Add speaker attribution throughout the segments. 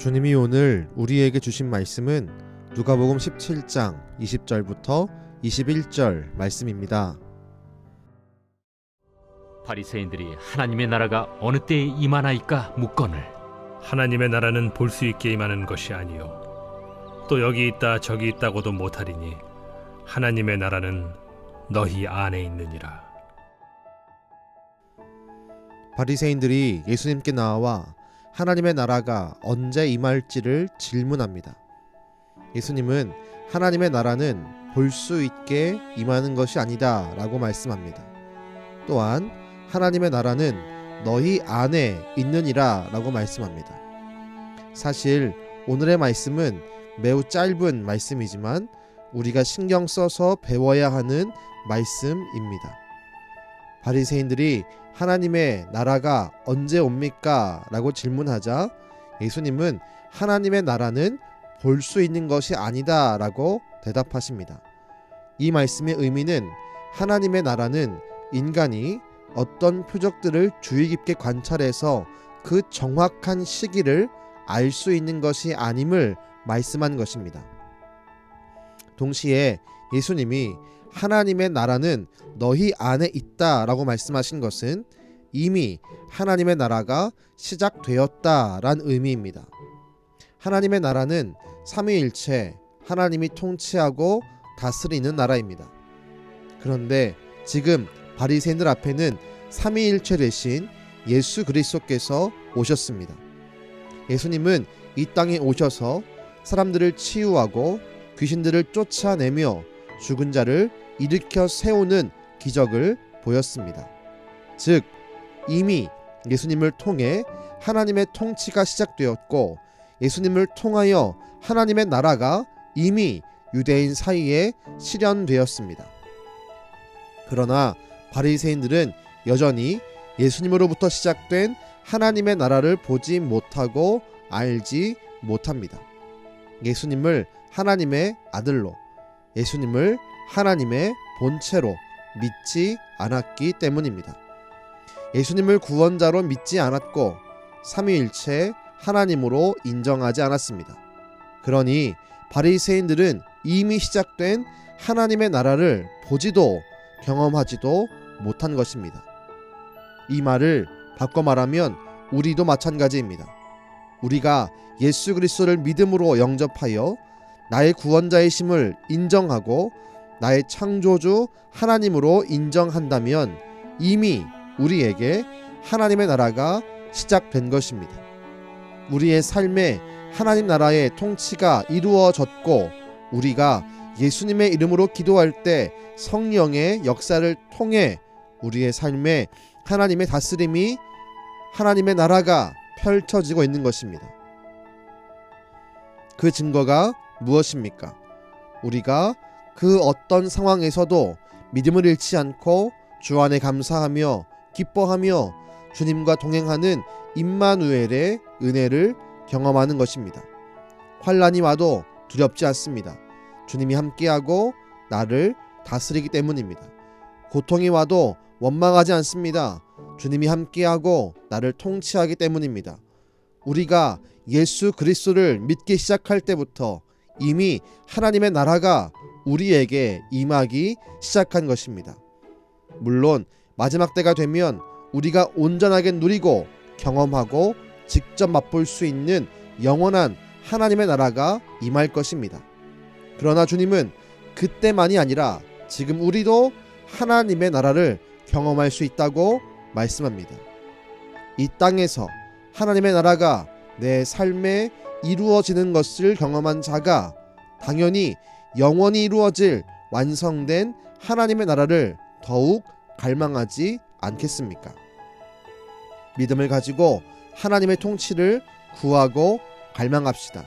Speaker 1: 주님이 오늘 우리에게 주신 말씀은 누가복음 17장 20절부터 21절 말씀입니다.
Speaker 2: 바리새인들이 하나님의 나라가 어느 때에 임하나이까 묻거늘
Speaker 3: 하나님의 나라는 볼 수 있게 임하는 것이 아니요 또 여기 있다 저기 있다고도 못하리니 하나님의 나라는 너희 안에 있느니라.
Speaker 1: 바리새인들이 예수님께 나와 하나님의 나라가 언제 임할지를 질문합니다. 예수님은 하나님의 나라는 볼 수 있게 임하는 것이 아니다 라고 말씀합니다. 또한 하나님의 나라는 너희 안에 있느니라 라고 말씀합니다. 사실 오늘의 말씀은 매우 짧은 말씀이지만 우리가 신경 써서 배워야 하는 말씀입니다. 바리새인들이 하나님의 나라가 언제 옵니까? 라고 질문하자 예수님은 하나님의 나라는 볼 수 있는 것이 아니다 라고 대답하십니다. 이 말씀의 의미는 하나님의 나라는 인간이 어떤 표적들을 주의 깊게 관찰해서 그 정확한 시기를 알 수 있는 것이 아님을 말씀한 것입니다. 동시에 예수님이 하나님의 나라는 너희 안에 있다 라고 말씀하신 것은 이미 하나님의 나라가 시작되었다란 의미입니다. 하나님의 나라는 삼위일체 하나님이 통치하고 다스리는 나라입니다. 그런데 지금 바리새인들 앞에는 삼위일체 대신 예수 그리스도께서 오셨습니다. 예수님은 이 땅에 오셔서 사람들을 치유하고 귀신들을 쫓아내며 죽은 자를 일으켜 세우는 기적을 보였습니다. 즉 이미 예수님을 통해 하나님의 통치가 시작되었고 예수님을 통하여 하나님의 나라가 이미 유대인 사이에 실현되었습니다. 그러나 바리새인들은 여전히 예수님으로부터 시작된 하나님의 나라를 보지 못하고 알지 못합니다. 예수님을 하나님의 아들로, 예수님을 하나님의 본체로 믿지 않았기 때문입니다. 예수님을 구원자로 믿지 않았고 삼위일체 하나님으로 인정하지 않았습니다. 그러니 바리새인들은 이미 시작된 하나님의 나라를 보지도 경험하지도 못한 것입니다. 이 말을 바꿔 말하면 우리도 마찬가지입니다. 우리가 예수 그리스도를 믿음으로 영접하여 나의 구원자이심을 인정하고 나의 창조주 하나님으로 인정한다면 이미 우리에게 하나님의 나라가 시작된 것입니다. 우리의 삶에 하나님 나라의 통치가 이루어졌고 우리가 예수님의 이름으로 기도할 때 성령의 역사를 통해 우리의 삶에 하나님의 다스림이 하나님의 나라가 펼쳐지고 있는 것입니다. 그 증거가 무엇입니까? 우리가 그 어떤 상황에서도 믿음을 잃지 않고 주 안에 감사하며 기뻐하며 주님과 동행하는 임마누엘의 은혜를 경험하는 것입니다. 환난이 와도 두렵지 않습니다. 주님이 함께하고 나를 다스리기 때문입니다. 고통이 와도 원망하지 않습니다. 주님이 함께하고 나를 통치하기 때문입니다. 우리가 예수 그리스도를 믿기 시작할 때부터 이미 하나님의 나라가 우리에게 임하기 시작한 것입니다. 물론 마지막 때가 되면 우리가 온전하게 누리고 경험하고 직접 맛볼 수 있는 영원한 하나님의 나라가 임할 것입니다. 그러나 주님은 그때만이 아니라 지금 우리도 하나님의 나라를 경험할 수 있다고 말씀합니다. 이 땅에서 하나님의 나라가 내 삶에 이루어지는 것을 경험한 자가 당연히 영원히 이루어질 완성된 하나님의 나라를 더욱 갈망하지 않겠습니까? 믿음을 가지고 하나님의 통치를 구하고 갈망합시다.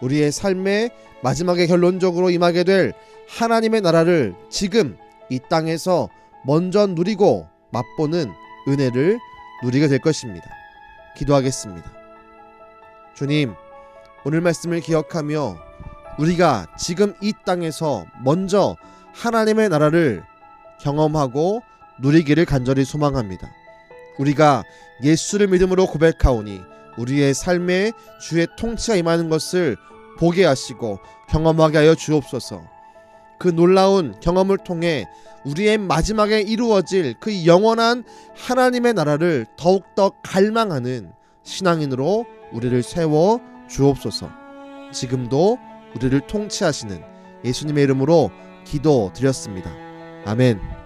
Speaker 1: 우리의 삶의 마지막에 결론적으로 임하게 될 하나님의 나라를 지금 이 땅에서 먼저 누리고 맛보는 은혜를 누리게 될 것입니다. 기도하겠습니다. 주님, 오늘 말씀을 기억하며 우리가 지금 이 땅에서 먼저 하나님의 나라를 경험하고 누리기를 간절히 소망합니다. 우리가 예수를 믿음으로 고백하오니 우리의 삶에 주의 통치가 임하는 것을 보게 하시고 경험하게 하여 주옵소서. 그 놀라운 경험을 통해 우리의 마지막에 이루어질 그 영원한 하나님의 나라를 더욱더 갈망하는 신앙인으로 우리를 세워 주옵소서. 지금도 우리를 통치하시는 예수님의 이름으로 기도드렸습니다. 아멘.